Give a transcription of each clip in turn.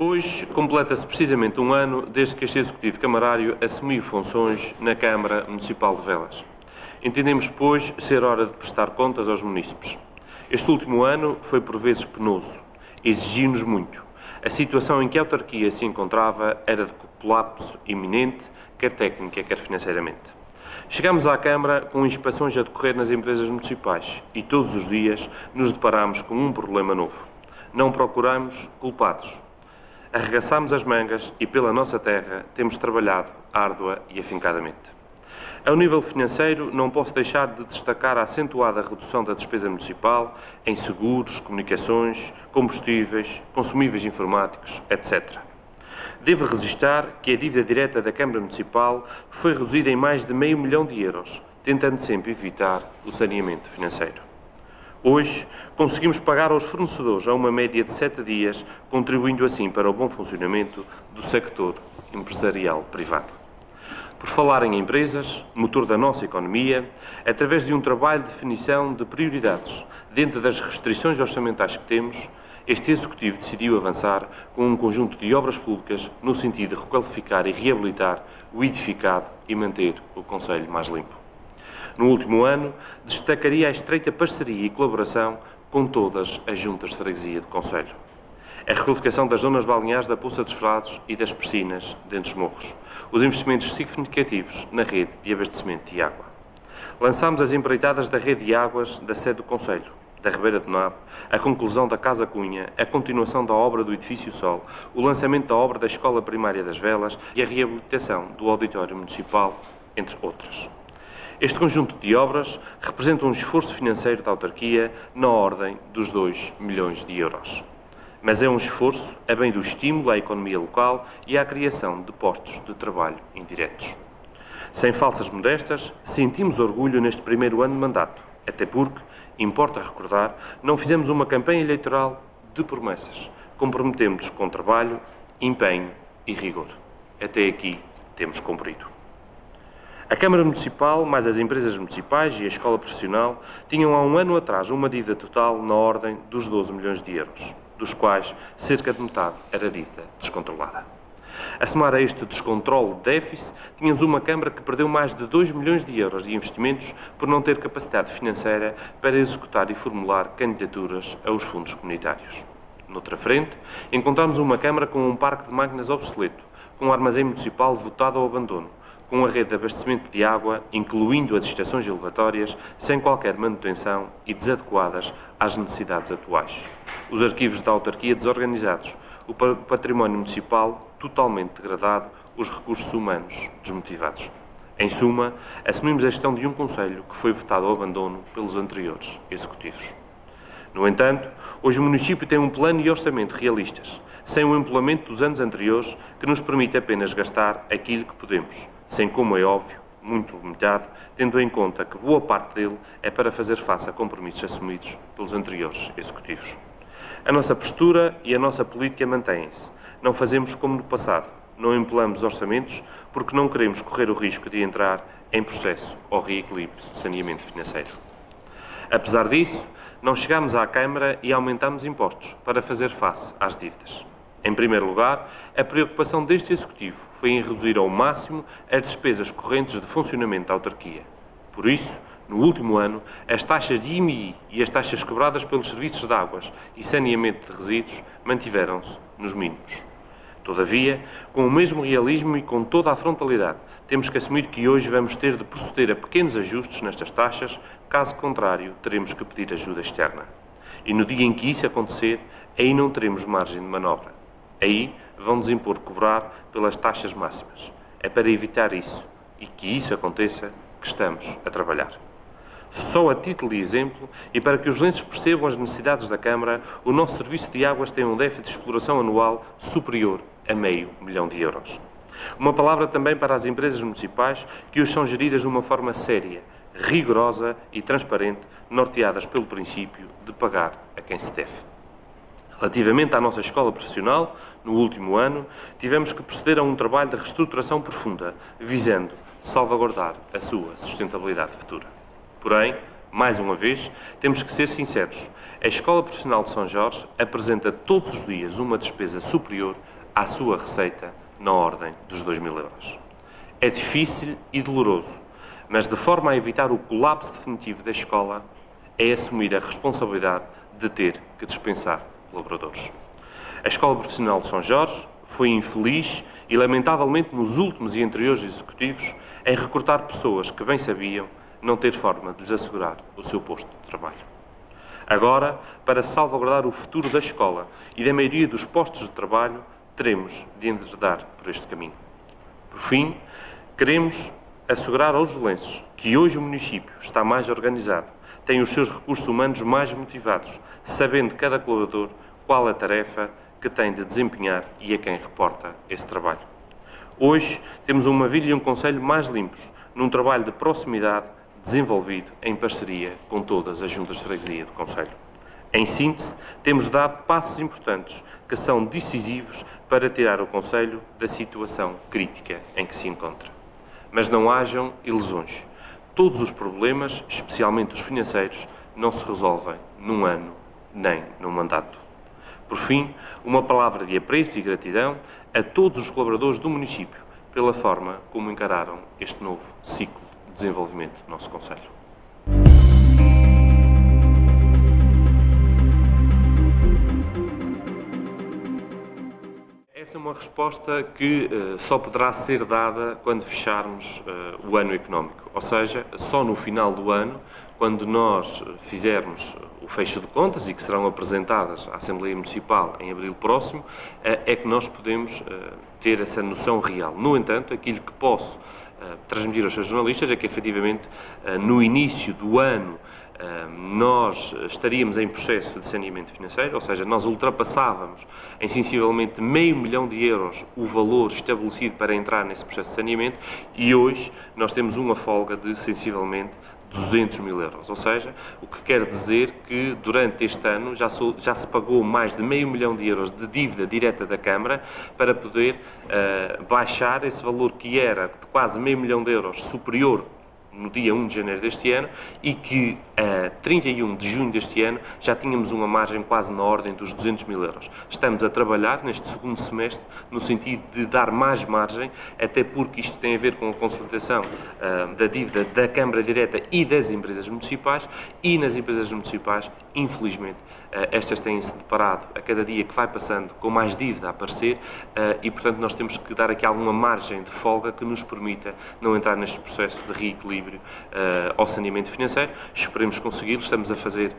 Hoje completa-se precisamente um ano desde que este Executivo Camarário assumiu funções na Câmara Municipal de Velas. Entendemos, pois, ser hora de prestar contas aos munícipes. Este último ano foi por vezes penoso, exigiu-nos muito. A situação em que a autarquia se encontrava era de colapso iminente, quer técnica, quer financeiramente. Chegámos à Câmara com inspeções a decorrer nas empresas municipais e todos os dias nos deparámos com um problema novo. Não procuramos culpados. Arregaçámos as mangas e pela nossa terra temos trabalhado árdua e afincadamente. Ao nível financeiro, não posso deixar de destacar a acentuada redução da despesa municipal em seguros, comunicações, combustíveis, consumíveis informáticos, etc. Devo registar que a dívida direta da Câmara Municipal foi reduzida em mais de €500 mil, tentando sempre evitar o saneamento financeiro. Hoje, conseguimos pagar aos fornecedores a uma média de 7 dias, contribuindo assim para o bom funcionamento do sector empresarial privado. Por falar em empresas, motor da nossa economia, através de um trabalho de definição de prioridades dentro das restrições orçamentais que temos, este Executivo decidiu avançar com um conjunto de obras públicas no sentido de requalificar e reabilitar o edificado e manter o concelho mais limpo. No último ano, destacaria a estreita parceria e colaboração com todas as juntas de freguesia do concelho. A requalificação das zonas balneares da Poça dos Frades e das piscinas dentro dos morros. Os investimentos significativos na rede de abastecimento de água. Lançámos as empreitadas da rede de águas da sede do concelho, da Ribeira do Napo, a conclusão da Casa Cunha, a continuação da obra do Edifício Sol, o lançamento da obra da Escola Primária das Velas e a reabilitação do Auditório Municipal, entre outras. Este conjunto de obras representa um esforço financeiro da autarquia na ordem dos €2 milhões. Mas é um esforço a bem do estímulo à economia local e à criação de postos de trabalho indiretos. Sem falsas modestas, sentimos orgulho neste primeiro ano de mandato, até porque, importa recordar, não fizemos uma campanha eleitoral de promessas. Comprometemos-nos com trabalho, empenho e rigor. Até aqui temos cumprido. A Câmara Municipal, mais as empresas municipais e a Escola Profissional, tinham há um ano atrás uma dívida total na ordem dos €12 milhões, dos quais cerca de metade era dívida descontrolada. A somar a este descontrole de déficit, tínhamos uma Câmara que perdeu mais de €2 milhões de investimentos por não ter capacidade financeira para executar e formular candidaturas aos fundos comunitários. Noutra frente, encontramos uma Câmara com um parque de máquinas obsoleto, com um armazém municipal votado ao abandono, com a rede de abastecimento de água, incluindo as estações elevatórias, sem qualquer manutenção e desadequadas às necessidades atuais. Os arquivos da autarquia desorganizados, o património municipal totalmente degradado, os recursos humanos desmotivados. Em suma, assumimos a gestão de um concelho que foi votado ao abandono pelos anteriores executivos. No entanto, hoje o município tem um plano e orçamento realistas, sem o empolamento dos anos anteriores, que nos permite apenas gastar aquilo que podemos, sem, como é óbvio, muito limitado, tendo em conta que boa parte dele é para fazer face a compromissos assumidos pelos anteriores executivos. A nossa postura e a nossa política mantêm-se. Não fazemos como no passado, não empolamos orçamentos porque não queremos correr o risco de entrar em processo ou reequilíbrio de saneamento financeiro. Apesar disso, não chegámos à Câmara e aumentámos impostos para fazer face às dívidas. Em primeiro lugar, a preocupação deste Executivo foi em reduzir ao máximo as despesas correntes de funcionamento da autarquia. Por isso, no último ano, as taxas de IMI e as taxas cobradas pelos serviços de águas e saneamento de resíduos mantiveram-se nos mínimos. Todavia, com o mesmo realismo e com toda a frontalidade, temos que assumir que hoje vamos ter de proceder a pequenos ajustes nestas taxas, caso contrário, teremos que pedir ajuda externa. E no dia em que isso acontecer, aí não teremos margem de manobra. Aí vão-nos impor cobrar pelas taxas máximas. É para evitar isso e que isso aconteça que estamos a trabalhar. Só a título de exemplo, e para que os lenços percebam as necessidades da Câmara, o nosso serviço de águas tem um déficit de exploração anual superior a €500 mil. Uma palavra também para as empresas municipais que hoje são geridas de uma forma séria, rigorosa e transparente, norteadas pelo princípio de pagar a quem se deve. Relativamente à nossa escola profissional, no último ano, tivemos que proceder a um trabalho de reestruturação profunda, visando salvaguardar a sua sustentabilidade futura. Porém, Mais uma vez, temos que ser sinceros. A Escola Profissional de São Jorge apresenta todos os dias uma despesa superior à sua receita na ordem dos 2.000 euros. É difícil e doloroso, mas de forma a evitar o colapso definitivo da escola, é assumir a responsabilidade de ter que dispensar colaboradores. A Escola Profissional de São Jorge foi infeliz e, lamentavelmente, nos últimos e anteriores executivos, em recrutar pessoas que bem sabiam não ter forma de lhes assegurar o seu posto de trabalho. Agora, para salvaguardar o futuro da escola e da maioria dos postos de trabalho, teremos de enveredar por este caminho. Por fim, queremos assegurar aos jolenses que hoje o município está mais organizado, tem os seus recursos humanos mais motivados, sabendo cada colaborador qual a tarefa que tem de desempenhar e a quem reporta esse trabalho. Hoje temos uma vila e um concelho mais limpos, num trabalho de proximidade desenvolvido em parceria com todas as juntas de freguesia do concelho. Em síntese, temos dado passos importantes que são decisivos para tirar o concelho da situação crítica em que se encontra. Mas não hajam ilusões. Todos os problemas, especialmente os financeiros, não se resolvem num ano nem num mandato. Por fim, uma palavra de apreço e gratidão a todos os colaboradores do município pela forma como encararam este novo ciclo de desenvolvimento do nosso concelho. Essa é uma resposta que só poderá ser dada quando fecharmos o ano económico, ou seja, só no final do ano, quando nós fizermos o fecho de contas e que serão apresentadas à Assembleia Municipal em abril próximo, é que nós podemos ter essa noção real. No entanto, aquilo que posso transmitir aos seus jornalistas é que, efetivamente, no início do ano, nós estaríamos em processo de saneamento financeiro, ou seja, nós ultrapassávamos em sensivelmente €500 mil o valor estabelecido para entrar nesse processo de saneamento e hoje nós temos uma folga de sensivelmente €200 mil, ou seja, o que quer dizer que durante este ano já se pagou mais de €500 mil de dívida direta da Câmara para poder baixar esse valor que era de quase €500 mil superior no dia 1 de janeiro deste ano e que a 31 de junho deste ano já tínhamos uma margem quase na ordem dos €200 mil. Estamos a trabalhar neste segundo semestre no sentido de dar mais margem, até porque isto tem a ver com a consolidação da dívida da Câmara Direta e das empresas municipais e nas empresas municipais, infelizmente, estas têm-se deparado a cada dia que vai passando com mais dívida a aparecer e, portanto, nós temos que dar aqui alguma margem de folga que nos permita não entrar neste processo de reequilíbrio ao saneamento financeiro. Esperemos consegui-lo, estamos a fazer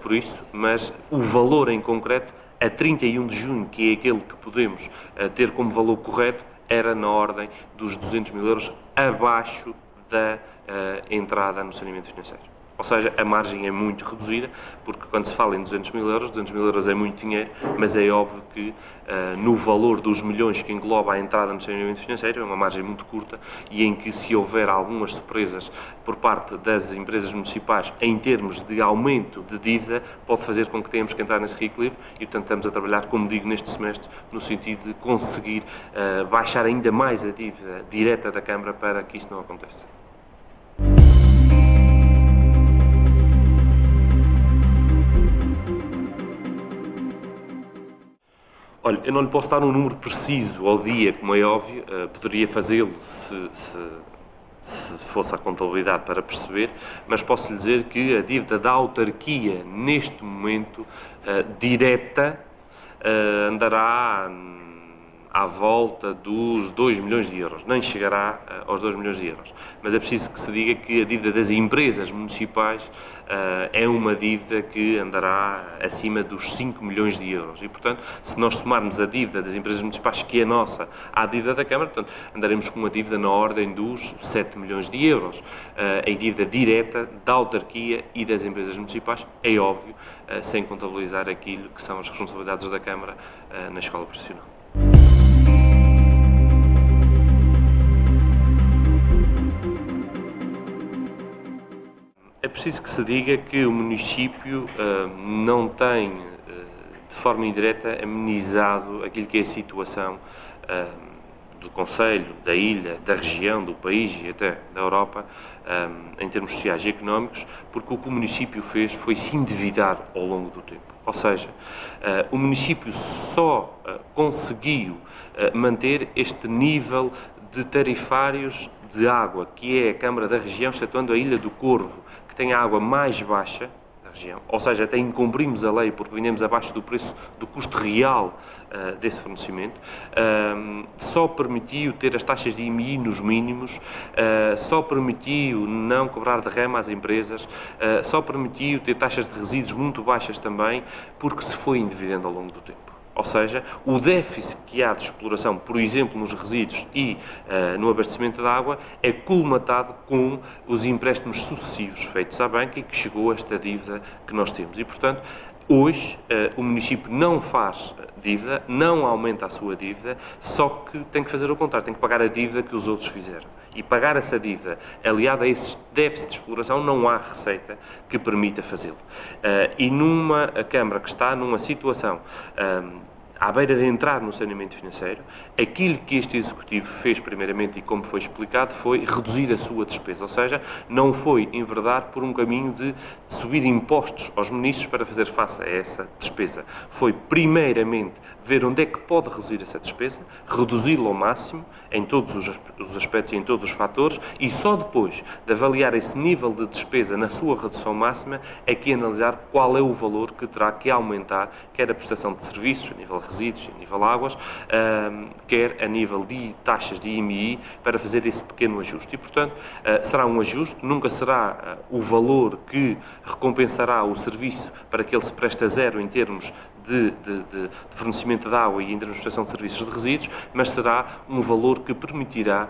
por isso, mas o valor em concreto, a 31 de junho, que é aquele que podemos ter como valor correto, era na ordem dos €200 mil abaixo da entrada no saneamento financeiro. Ou seja, a margem é muito reduzida, porque quando se fala em €200 mil, €200 mil é muito dinheiro, mas é óbvio que no valor dos milhões que engloba a entrada no saneamento financeiro é uma margem muito curta e em que se houver algumas surpresas por parte das empresas municipais em termos de aumento de dívida, pode fazer com que tenhamos que entrar nesse reequilíbrio e, portanto, estamos a trabalhar, como digo, neste semestre, no sentido de conseguir baixar ainda mais a dívida direta da Câmara para que isso não aconteça. Olha, eu não lhe posso dar um número preciso ao dia, como é óbvio, poderia fazê-lo se fosse a contabilidade para perceber, mas posso lhe dizer que a dívida da autarquia, neste momento, direta, andará à volta dos €2 milhões, nem chegará aos €2 milhões, mas é preciso que se diga que a dívida das empresas municipais é uma dívida que andará acima dos €5 milhões e, portanto, se nós somarmos a dívida das empresas municipais, que é nossa, à dívida da Câmara, portanto, andaremos com uma dívida na ordem dos €7 milhões, em dívida direta da autarquia e das empresas municipais, é óbvio, sem contabilizar aquilo que são as responsabilidades da Câmara na escola profissional. É preciso que se diga que o município não tem, de forma indireta, amenizado aquilo que é a situação do concelho, da ilha, da região, do país e até da Europa, em termos sociais e económicos, porque o que o município fez foi se endividar ao longo do tempo. Ou seja, o município só conseguiu manter este nível de tarifários de água, que é a Câmara da região, excetuando a Ilha do Corvo, que tem a água mais baixa da região, ou seja, até incumprimos a lei porque vendemos abaixo do preço do custo real desse fornecimento, só permitiu ter as taxas de IMI nos mínimos, só permitiu não cobrar derrama às empresas, só permitiu ter taxas de resíduos muito baixas também, porque se foi endividando ao longo do tempo. Ou seja, o déficit que há de exploração, por exemplo, nos resíduos e no abastecimento da água, é colmatado com os empréstimos sucessivos feitos à banca e que chegou a esta dívida que nós temos. E, portanto, hoje o município não faz dívida, não aumenta a sua dívida, só que tem que fazer o contrário, tem que pagar a dívida que os outros fizeram. E pagar essa dívida, aliada a esse déficit de exploração, não há receita que permita fazê-lo. E numa Câmara que está numa situação à beira de entrar no saneamento financeiro, aquilo que este Executivo fez primeiramente e como foi explicado foi reduzir a sua despesa, ou seja, não foi enverdar por um caminho de subir impostos aos municípios para fazer face a essa despesa. Foi primeiramente ver onde é que pode reduzir essa despesa, reduzi-la ao máximo em todos os aspectos e em todos os fatores e só depois de avaliar esse nível de despesa na sua redução máxima é que analisar qual é o valor que terá que aumentar, quer a prestação de serviços, a nível de resíduos, a nível de águas, quer a nível de taxas de IMI, para fazer esse pequeno ajuste. E, portanto, será um ajuste, nunca será o valor que recompensará o serviço para que ele se preste a zero em termos de fornecimento de água e ainda na prestação de serviços de resíduos, mas será um valor que permitirá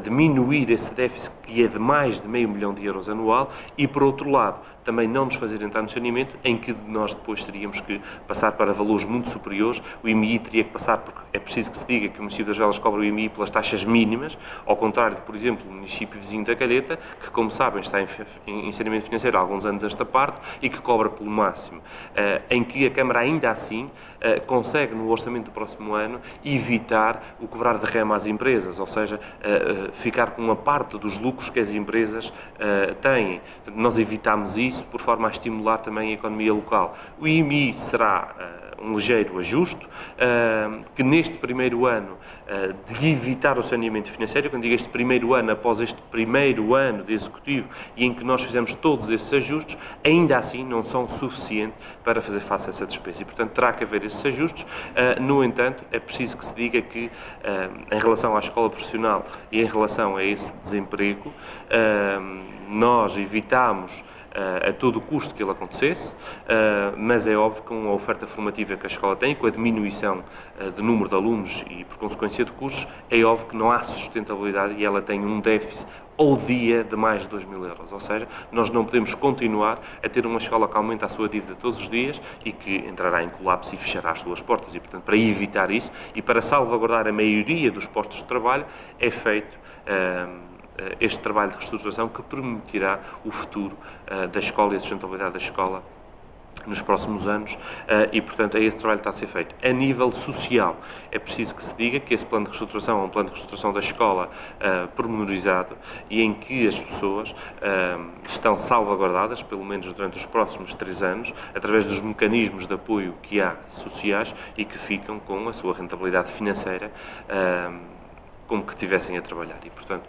diminuir esse déficit que é de mais de €500 milhões anual e, por outro lado, também não nos fazer entrar no saneamento em que nós depois teríamos que passar para valores muito superiores. O IMI teria que passar, porque é preciso que se diga que o município das Velas cobra o IMI pelas taxas mínimas, ao contrário de, por exemplo, o município vizinho da Calheta, que, como sabem, está em saneamento financeiro há alguns anos esta parte e que cobra pelo máximo, em que a Câmara ainda assim consegue, no orçamento do próximo ano, evitar o cobrar de rema às empresas, ou seja, ficar com uma parte dos lucros que as empresas têm. Nós evitamos isso por forma a estimular também a economia local. O IMI será um ligeiro ajuste, que neste primeiro ano de evitar o saneamento financeiro, quando digo este primeiro ano, após este primeiro ano de Executivo e em que nós fizemos todos esses ajustes, ainda assim não são suficientes para fazer face a essa despesa e, portanto, terá que haver esses ajustes. No entanto, é preciso que se diga que, em relação à escola profissional e em relação a esse desemprego, nós evitamos a todo o custo que ele acontecesse, mas é óbvio que com a oferta formativa que a escola tem, com a diminuição do número de alunos e por consequência de cursos, é óbvio que não há sustentabilidade e ela tem um déficit ao dia de mais de €2.000. Ou seja, nós não podemos continuar a ter uma escola que aumenta a sua dívida todos os dias e que entrará em colapso e fechará as suas portas. E, portanto, para evitar isso e para salvaguardar a maioria dos postos de trabalho, é feito este trabalho de reestruturação que permitirá o futuro da escola e a sustentabilidade da escola nos próximos anos e, portanto, é esse trabalho que está a ser feito. A nível social, é preciso que se diga que esse plano de reestruturação é um plano de reestruturação da escola pormenorizado e em que as pessoas estão salvaguardadas, pelo menos durante os próximos 3 anos, através dos mecanismos de apoio que há sociais e que ficam com a sua rentabilidade financeira como que estivessem a trabalhar e, portanto,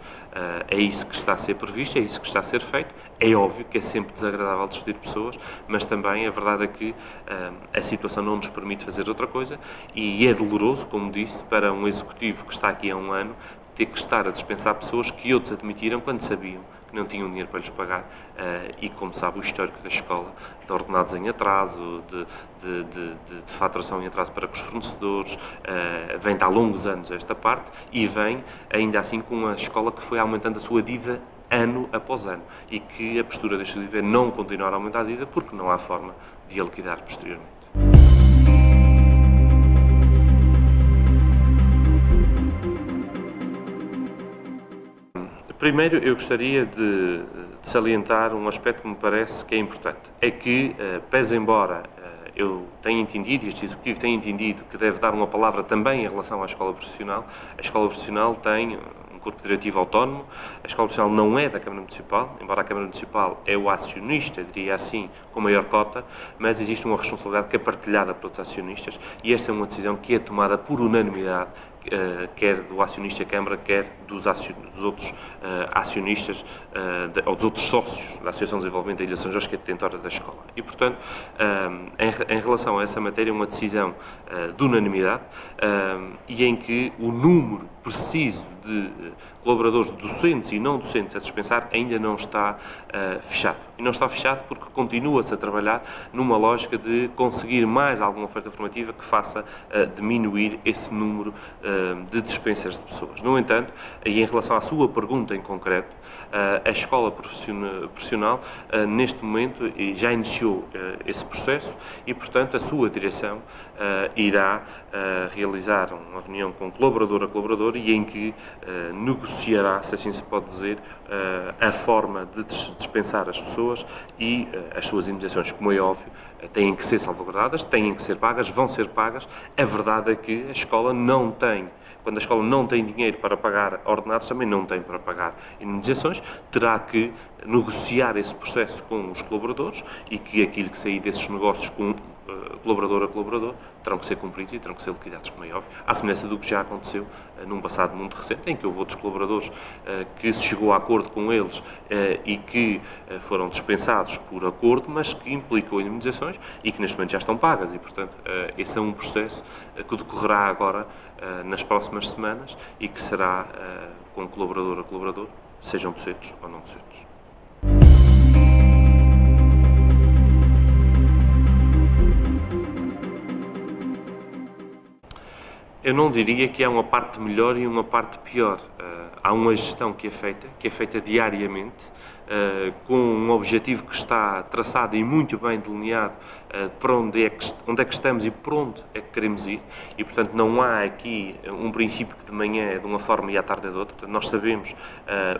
é isso que está a ser previsto, é isso que está a ser feito. É óbvio que é sempre desagradável despedir pessoas, mas também a verdade é que a situação não nos permite fazer outra coisa e é doloroso, como disse, para um Executivo que está aqui há um ano, ter que estar a dispensar pessoas que outros admitiram quando sabiam que não tinham dinheiro para lhes pagar e, como sabe, o histórico da escola, de ordenados em atraso, de faturação em atraso para com os fornecedores, vem de há longos anos esta parte e vem, ainda assim, com uma escola que foi aumentando a sua dívida ano após ano e que a postura deste livro é não continuar a aumentar a dívida porque não há forma de a liquidar posteriormente. Primeiro, eu gostaria de salientar um aspecto que me parece que é importante. É que, pese embora eu tenho entendido, e este Executivo tem entendido, que deve dar uma palavra também em relação à escola profissional. A escola profissional tem um corpo diretivo autónomo, a escola profissional não é da Câmara Municipal, embora a Câmara Municipal é o acionista, diria assim, com maior cota, mas existe uma responsabilidade que é partilhada pelos acionistas e esta é uma decisão que é tomada por unanimidade, quer do acionista Câmara, quer dos outros acionistas ou dos outros sócios da Associação de Desenvolvimento da Ilha São Jorge, que é detentora da escola. E, portanto, em relação a essa matéria, uma decisão de unanimidade e em que o número preciso de colaboradores docentes e não docentes a dispensar ainda não está fechado. E não está fechado porque continua-se a trabalhar numa lógica de conseguir mais alguma oferta formativa que faça diminuir esse número de dispensas de pessoas. No entanto, e em relação à sua pergunta em concreto, a escola profissional, neste momento, já iniciou esse processo e, portanto, a sua direção irá realizar uma reunião com colaborador a colaborador e em que negociará, se assim se pode dizer, a forma de dispensar as pessoas e as suas indemnizações, como é óbvio, têm que ser salvaguardadas, têm que ser pagas, vão ser pagas. A verdade é que a escola não tem, quando a escola não tem dinheiro para pagar ordenados, também não tem para pagar indemnizações, terá que negociar esse processo com os colaboradores e que aquilo que sair desses negócios com colaborador a colaborador terão que ser cumpridos e terão que ser liquidados, como é óbvio, à semelhança do que já aconteceu num passado muito recente, em que houve outros colaboradores que se chegou a acordo com eles e que foram dispensados por acordo, mas que implicou indemnizações e que neste momento já estão pagas e, portanto, esse é um processo que decorrerá agora nas próximas semanas e que será com colaborador a colaborador, sejam docentes ou não docentes. Eu não diria que há uma parte melhor e uma parte pior. Há uma gestão que é feita diariamente, com um objetivo que está traçado e muito bem delineado para onde é que estamos e para onde é que queremos ir. E, portanto, não há aqui um princípio que de manhã é de uma forma e à tarde é de outra. Portanto, nós sabemos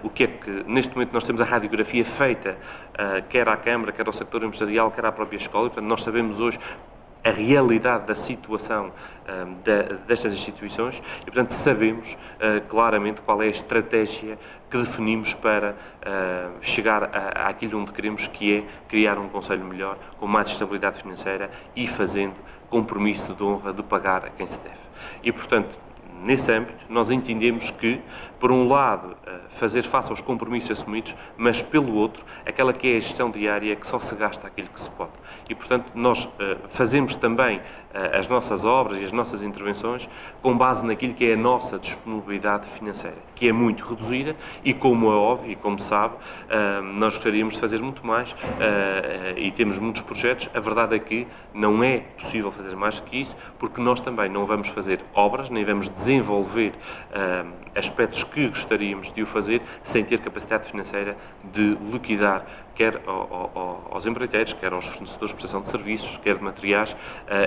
o que é que, neste momento, nós temos a radiografia feita, quer à Câmara, quer ao sector empresarial, quer à própria escola. E, portanto, nós sabemos hoje a realidade da situação destas instituições e, portanto, sabemos claramente qual é a estratégia que definimos para chegar àquilo onde queremos, que é criar um Conselho melhor, com mais estabilidade financeira e fazendo compromisso de honra de pagar a quem se deve. E, portanto, nesse âmbito, nós entendemos que, por um lado, fazer face aos compromissos assumidos, mas, pelo outro, aquela que é a gestão diária que só se gasta aquilo que se pode. E, portanto, nós fazemos também as nossas obras e as nossas intervenções com base naquilo que é a nossa disponibilidade financeira, que é muito reduzida e, como é óbvio e como sabe, nós gostaríamos de fazer muito mais e temos muitos projetos. A verdade é que não é possível fazer mais que isso, porque nós também não vamos fazer obras, nem vamos desenvolver aspectos que gostaríamos de o fazer sem ter capacidade financeira de liquidar quer aos empreiteiros, quer aos fornecedores de prestação de serviços, quer de materiais,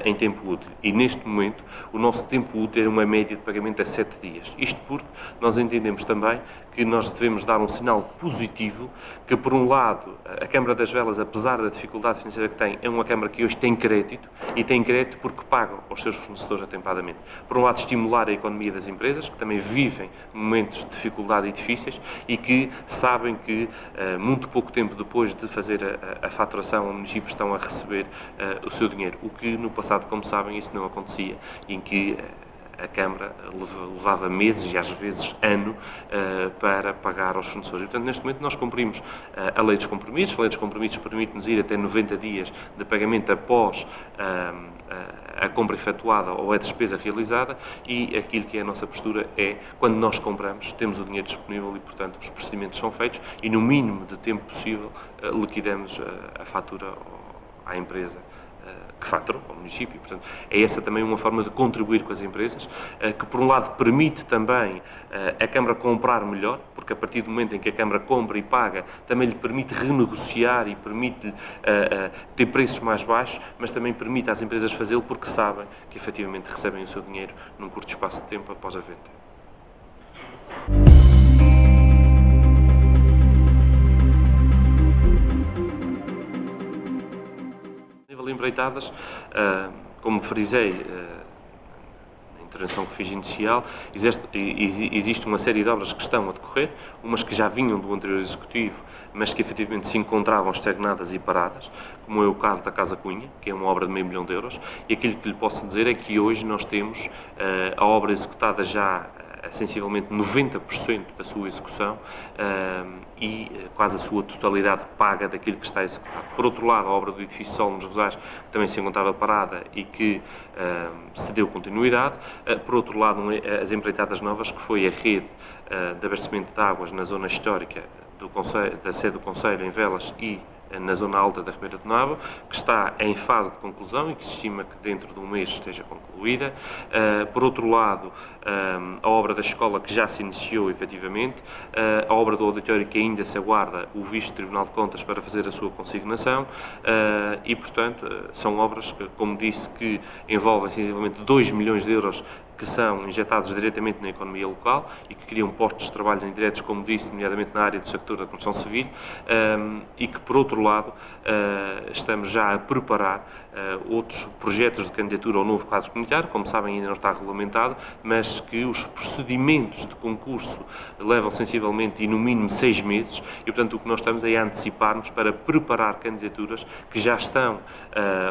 em tempo útil. E, neste momento, o nosso tempo útil é uma média de pagamento a 7 dias. Isto porque nós entendemos também que nós devemos dar um sinal positivo, que, por um lado, a Câmara das Velas, apesar da dificuldade financeira que tem, é uma Câmara que hoje tem crédito, e tem crédito porque paga aos seus fornecedores atempadamente. Por um lado, estimular a economia das empresas, que também vivem momentos de dificuldade e difíceis, e que sabem que, muito pouco tempo depois de fazer a faturação, o município estão a receber o seu dinheiro. O que, no passado, como sabem, isso não acontecia, em que a Câmara levava meses e às vezes ano para pagar aos fornecedores. E, portanto, neste momento nós cumprimos a Lei dos Compromissos. A Lei dos Compromissos permite-nos ir até 90 dias de pagamento após a compra efetuada ou a despesa realizada, e aquilo que é a nossa postura é, quando nós compramos, temos o dinheiro disponível e, portanto, os procedimentos são feitos e, no mínimo de tempo possível, liquidamos a fatura à empresa que faturou ao município. Portanto, é essa também uma forma de contribuir com as empresas, que, por um lado, permite também a Câmara comprar melhor, porque a partir do momento em que a Câmara compra e paga, também lhe permite renegociar e permite ter preços mais baixos, mas também permite às empresas fazê-lo porque sabem que, efetivamente, recebem o seu dinheiro num curto espaço de tempo após a venda. nível de empreitadas, como frisei na intervenção que fiz inicial, existe uma série de obras que estão a decorrer, umas que já vinham do anterior Executivo, mas que efetivamente se encontravam estagnadas e paradas, como é o caso da Casa Cunha, que é uma obra de €500 mil, e aquilo que lhe posso dizer é que hoje nós temos a obra executada já a sensivelmente 90% da sua execução e quase a sua totalidade paga daquilo que está executado. Por outro lado, a obra do edifício Sol nos Rosais, que também se encontrava parada e que se deu continuidade. Por outro lado, as empreitadas novas, que foi a rede de abastecimento de águas na zona histórica da sede do Conselho, em Velas, e na zona alta da Ribeira do Nabo, que está em fase de conclusão e que se estima que dentro de um mês esteja concluída. Por outro lado, a obra da escola, que já se iniciou efetivamente, a obra do auditório, que ainda se aguarda o visto do Tribunal de Contas para fazer a sua consignação, e, portanto, são obras que, como disse, que envolvem sensivelmente €2 milhões que são injetados diretamente na economia local e que criam postos de trabalho indiretos, como disse, nomeadamente na área do sector da construção civil, e que, por outro lado, estamos já a preparar outros projetos de candidatura ao novo quadro comunitário, como sabem ainda não está regulamentado, mas que os procedimentos de concurso levam sensivelmente e no mínimo 6 meses e, portanto, o que nós estamos é a antecipar-nos para preparar candidaturas que já estão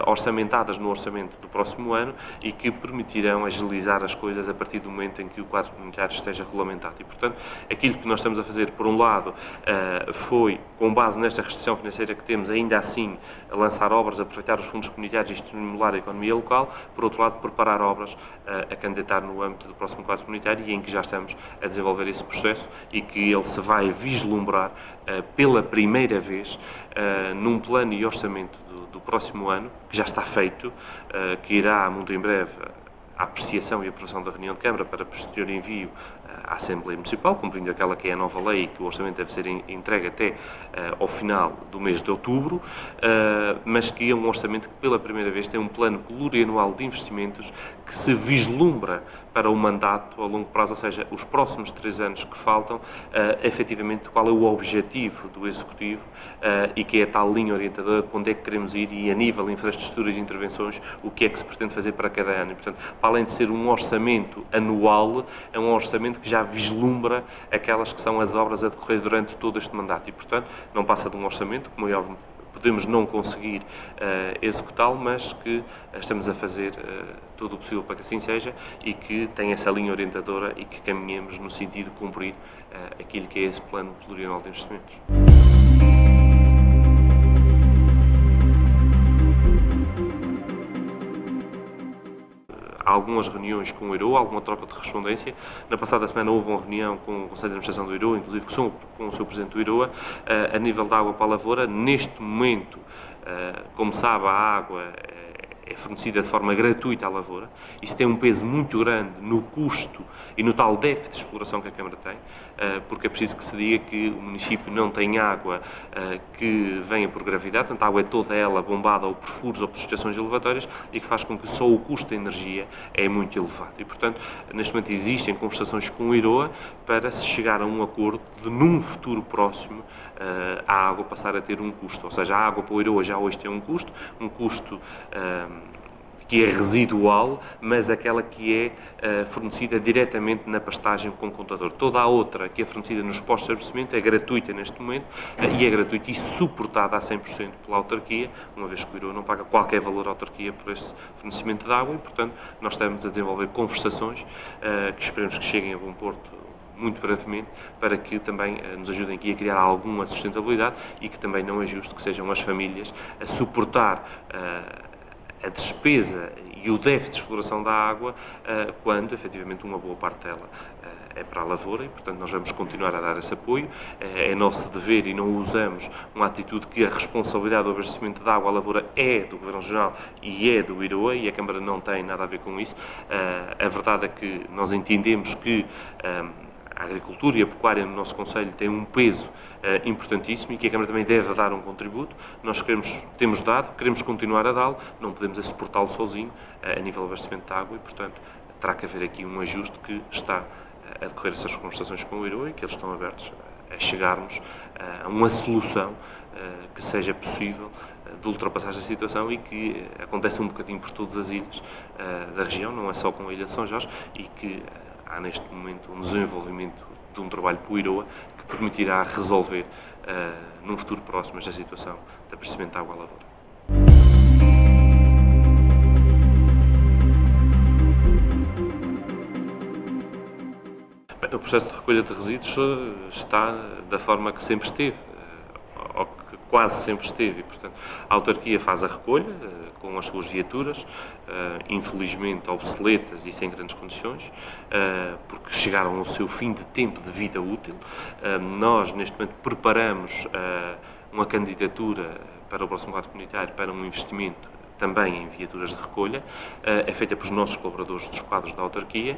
orçamentadas no orçamento do próximo ano e que permitirão agilizar as coisas a partir do momento em que o quadro comunitário esteja regulamentado. E, portanto, aquilo que nós estamos a fazer, por um lado, foi, com base nesta restrição financeira que temos, ainda assim, a lançar obras, aproveitar os fundos comunitários e estimular a economia local, por outro lado, preparar obras a candidatar no âmbito do próximo quadro comunitário e em que já estamos a desenvolver esse processo e que ele se vai vislumbrar pela primeira vez num plano e orçamento do próximo ano, que já está feito, que irá muito em breve à apreciação e aprovação da reunião de Câmara para posterior envio à Assembleia Municipal, cumprindo aquela que é a nova lei e que o orçamento deve ser entregue até ao final do mês de outubro, mas que é um orçamento que pela primeira vez tem um plano plurianual de investimentos que se vislumbra para o mandato a longo prazo, ou seja, os próximos 3 anos que faltam, efetivamente qual é o objetivo do Executivo e que é a tal linha orientadora de onde é que queremos ir e a nível de infraestruturas e intervenções, o que é que se pretende fazer para cada ano. E, portanto, para além de ser um orçamento anual, é um orçamento que já vislumbra aquelas que são as obras a decorrer durante todo este mandato. E, portanto, não passa de um orçamento, como é óbvio, podemos não conseguir executá-lo, mas que estamos a fazer tudo o possível para que assim seja e que tem essa linha orientadora e que caminhemos no sentido de cumprir aquilo que é esse plano plurianual de investimentos. Há algumas reuniões com o IRO, alguma troca de correspondência. Na passada semana houve uma reunião com o Conselho de Administração do IRO, inclusive com o seu Presidente do IRO, a nível da água para a lavoura. Neste momento, como sabe, a água é fornecida de forma gratuita à lavoura. Isso tem um peso muito grande no custo e no tal déficit de exploração que a Câmara tem, porque é preciso que se diga que o município não tem água que venha por gravidade, portanto a água é toda ela bombada ou por furos ou por estações elevatórias e que faz com que só o custo da energia é muito elevado. E, portanto, neste momento existem conversações com o IROA para se chegar a um acordo de, num futuro próximo, a água passar a ter um custo. Ou seja, a água para o IROA já hoje tem um custo que é residual, mas aquela que é fornecida diretamente na pastagem com o contador. Toda a outra que é fornecida nos postos de abastecimento é gratuita neste momento e é gratuita e suportada a 100% pela autarquia, uma vez que o IROA não paga qualquer valor à autarquia por esse fornecimento de água e, portanto, nós estamos a desenvolver conversações que esperamos que cheguem a bom porto muito brevemente, para que também nos ajudem aqui a criar alguma sustentabilidade e que também não é justo que sejam as famílias a suportar a despesa e o déficit de exploração da água quando, efetivamente, uma boa parte dela é para a lavoura e, portanto, nós vamos continuar a dar esse apoio. É nosso dever e não usamos uma atitude que a responsabilidade do abastecimento de água à lavoura é do Governo Regional e é do IROA e a Câmara não tem nada a ver com isso. A verdade é que nós entendemos que a agricultura e a pecuária no nosso Conselho têm um peso importantíssimo e que a Câmara também deve dar um contributo. Nós temos dado, queremos continuar a dá-lo, não podemos suportá-lo sozinho a nível de abastecimento de água e, portanto, terá que haver aqui um ajuste que está a decorrer essas conversações com o IROA e que eles estão abertos a chegarmos a uma solução que seja possível de ultrapassagem da situação e que acontece um bocadinho por todas as ilhas da região, não é só com a Ilha de São Jorge, e que há neste momento um desenvolvimento de um trabalho por IROA que permitirá resolver num futuro próximo esta situação de abastecimento de água à lavoura. O processo de recolha de resíduos está da forma que sempre esteve, ou que quase sempre esteve, e, portanto, a autarquia faz a recolha com as suas viaturas, infelizmente obsoletas e sem grandes condições, porque chegaram ao seu fim de tempo de vida útil. Nós, neste momento, preparamos uma candidatura para o próximo quadro comunitário para um investimento também em viaturas de recolha, é feita pelos nossos colaboradores dos quadros da autarquia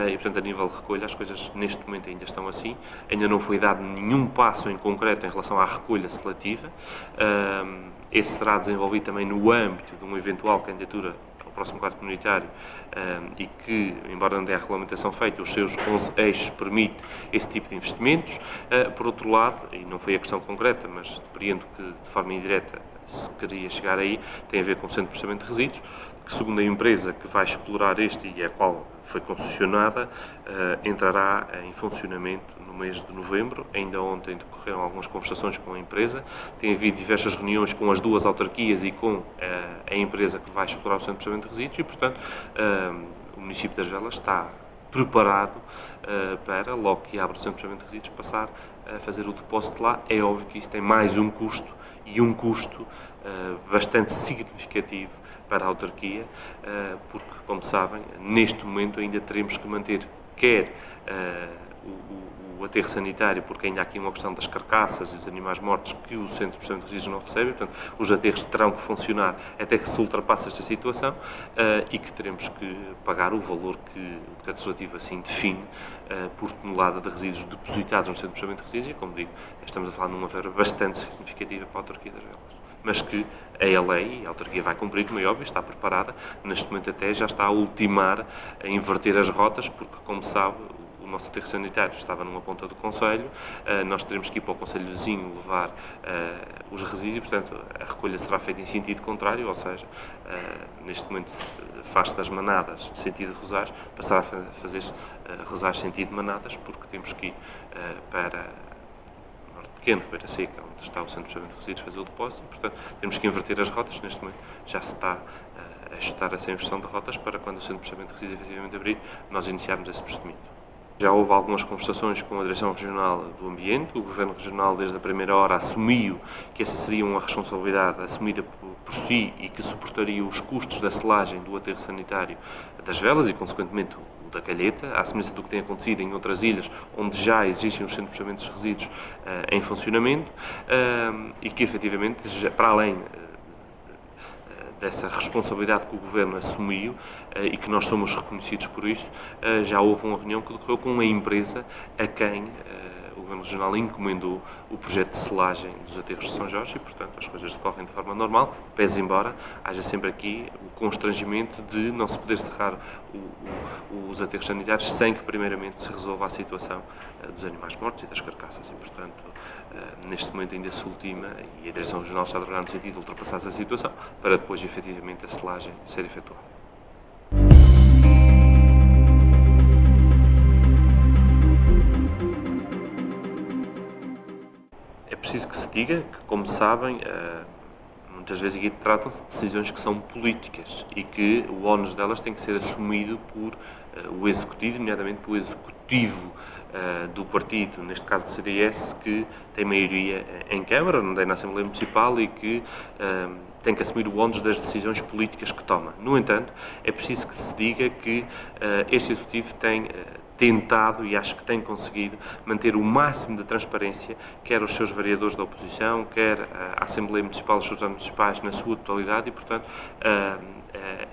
e, portanto, a nível de recolha as coisas neste momento ainda estão assim. Ainda não foi dado nenhum passo em concreto em relação à recolha seletiva. Esse será desenvolvido também no âmbito de uma eventual candidatura ao próximo quadro comunitário e que, embora não tenha a regulamentação feita, os seus 11 eixos permite esse tipo de investimentos. Por outro lado, e não foi a questão concreta, mas depreendo que de forma indireta se queria chegar aí, tem a ver com o Centro de Processamento de Resíduos, que, segundo a empresa que vai explorar este e a qual foi concessionada, entrará em funcionamento no mês de novembro. Ainda ontem decorreram algumas conversações com a empresa, tem havido diversas reuniões com as duas autarquias e com a empresa que vai explorar o Centro de Processamento de Resíduos e, portanto, o município das Velas está preparado para, logo que abre o Centro de Processamento de Resíduos, passar a fazer o depósito lá. É óbvio que isso tem mais um custo, e um custo bastante significativo para a autarquia, porque, como sabem, neste momento ainda teremos que manter quer o aterro sanitário, porque ainda há aqui uma questão das carcaças e dos animais mortos que o Centro de Processamento de Resíduos não recebe, portanto, os aterros terão que funcionar até que se ultrapasse esta situação e que teremos que pagar o valor que o decreto legislativo assim define por tonelada de resíduos depositados no Centro de Processamento de Resíduos e, como digo, estamos a falar de uma verba bastante significativa para a autarquia das Velas, mas que a lei e a autarquia vai cumprir, como é óbvio, está preparada, neste momento até já está a ultimar, a inverter as rotas, porque, como sabe, o nosso aterro sanitário estava numa ponta do concelho, nós teremos que ir para o concelho vizinho levar os resíduos, portanto, a recolha será feita em sentido contrário, ou seja, neste momento faz-se das Manadas sentido Rosais, passará a fazer-se Rosais sentido Manadas, porque temos que ir para Norte Pequeno, Ribeira Seca, onde está o Centro de Processamento de Resíduos, fazer o depósito, e, portanto, temos que inverter as rotas. Neste momento já se está a ajustar essa inversão de rotas para, quando o Centro de Processamento de Resíduos efetivamente abrir, nós iniciarmos esse procedimento. Já houve algumas conversações com a Direção Regional do Ambiente. O Governo Regional, desde a primeira hora, assumiu que essa seria uma responsabilidade assumida por si e que suportaria os custos da selagem do aterro sanitário das Velas e, consequentemente, o da Calheta, à semelhança do que tem acontecido em outras ilhas, onde já existem os centros de processamento de resíduos em funcionamento e que, efetivamente, para além dessa responsabilidade que o Governo assumiu e que nós somos reconhecidos por isso, já houve uma reunião que decorreu com uma empresa a quem o Governo Regional encomendou o projeto de selagem dos aterros de São Jorge e, portanto, as coisas decorrem de forma normal, pese embora haja sempre aqui o constrangimento de não se poder cerrar os aterros sanitários sem que, primeiramente, se resolva a situação dos animais mortos e das carcaças e, portanto, neste momento ainda se ultima e a Direção Regional está a trabalhar no sentido de ultrapassar essa situação para depois, efetivamente, a selagem ser efetuada. É preciso que se diga que, como sabem, muitas vezes aqui tratam-se de decisões que são políticas e que o ónus delas tem que ser assumido por o Executivo, nomeadamente pelo Executivo do partido, neste caso do CDS, que tem maioria em Câmara, não tem na Assembleia Municipal e que tem que assumir o ónus das decisões políticas que toma. No entanto, é preciso que se diga que este Executivo tem tentado, e acho que tem conseguido, manter o máximo de transparência, quer os seus vereadores da oposição, quer a Assembleia Municipal, os seus municipais na sua totalidade e, portanto,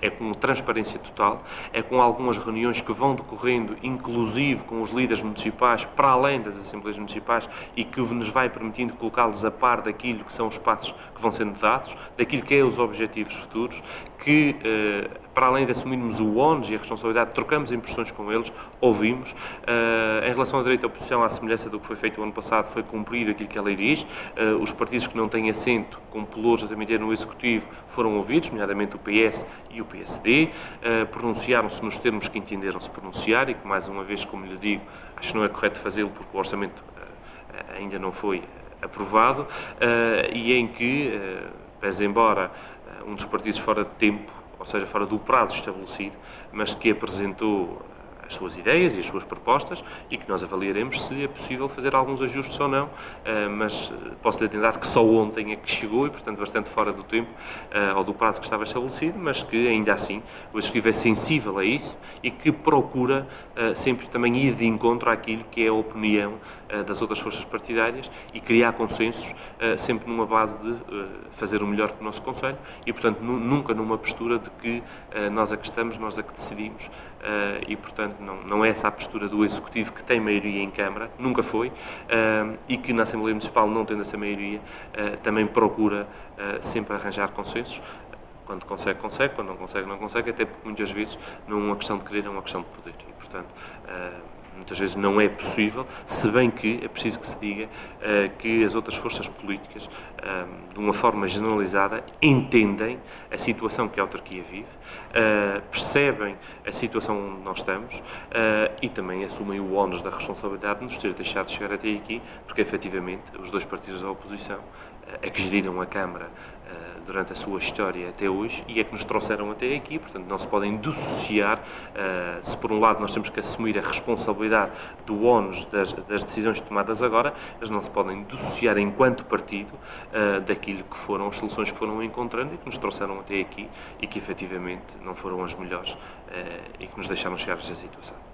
é com transparência total, é com algumas reuniões que vão decorrendo, inclusive com os líderes municipais, para além das Assembleias Municipais, e que nos vai permitindo colocá-los a par daquilo que são os passos que vão sendo dados, daquilo que é os objetivos futuros, que, para além de assumirmos o ónus e a responsabilidade, trocamos impressões com eles, ouvimos. Em relação ao direito à oposição, à semelhança do que foi feito o ano passado, foi cumprido aquilo que a lei diz. Os partidos que não têm assento, como pelouros a também ter no Executivo, foram ouvidos, nomeadamente o PS e o PSD, pronunciaram-se nos termos que entenderam se pronunciar e que, mais uma vez, como lhe digo, acho que não é correto fazê-lo porque o orçamento ainda não foi aprovado, e em que, pese embora um dos partidos fora de tempo, ou seja, fora do prazo estabelecido, mas que apresentou as suas ideias e as suas propostas e que nós avaliaremos se é possível fazer alguns ajustes ou não, mas posso lhe adiantar que só ontem é que chegou e, portanto, bastante fora do tempo ou do prazo que estava estabelecido, mas que, ainda assim, o Executivo é sensível a isso e que procura sempre também ir de encontro àquilo que é a opinião das outras forças partidárias e criar consensos sempre numa base de fazer o melhor para o nosso Conselho e, portanto, nunca numa postura de que nós é que estamos, nós é que decidimos e, portanto, não é essa a postura do Executivo que tem maioria em Câmara, nunca foi, e que na Assembleia Municipal, não tendo essa maioria, também procura sempre arranjar consensos. Quando consegue, consegue, quando não consegue, não consegue, até porque muitas vezes não é uma questão de querer, é uma questão de poder. E, portanto, muitas vezes não é possível, se bem que é preciso que se diga que as outras forças políticas, de uma forma generalizada, entendem a situação que a autarquia vive, percebem a situação onde nós estamos e também assumem o ónus da responsabilidade de nos ter deixado chegar até aqui, porque efetivamente os dois partidos da oposição é que geriram a Câmara durante a sua história até hoje e é que nos trouxeram até aqui, portanto não se podem dissociar, se por um lado nós temos que assumir a responsabilidade do ónus das decisões tomadas agora, mas não se podem dissociar enquanto partido daquilo que foram as soluções que foram encontrando e que nos trouxeram até aqui e que efetivamente não foram as melhores e que nos deixaram chegar a esta situação.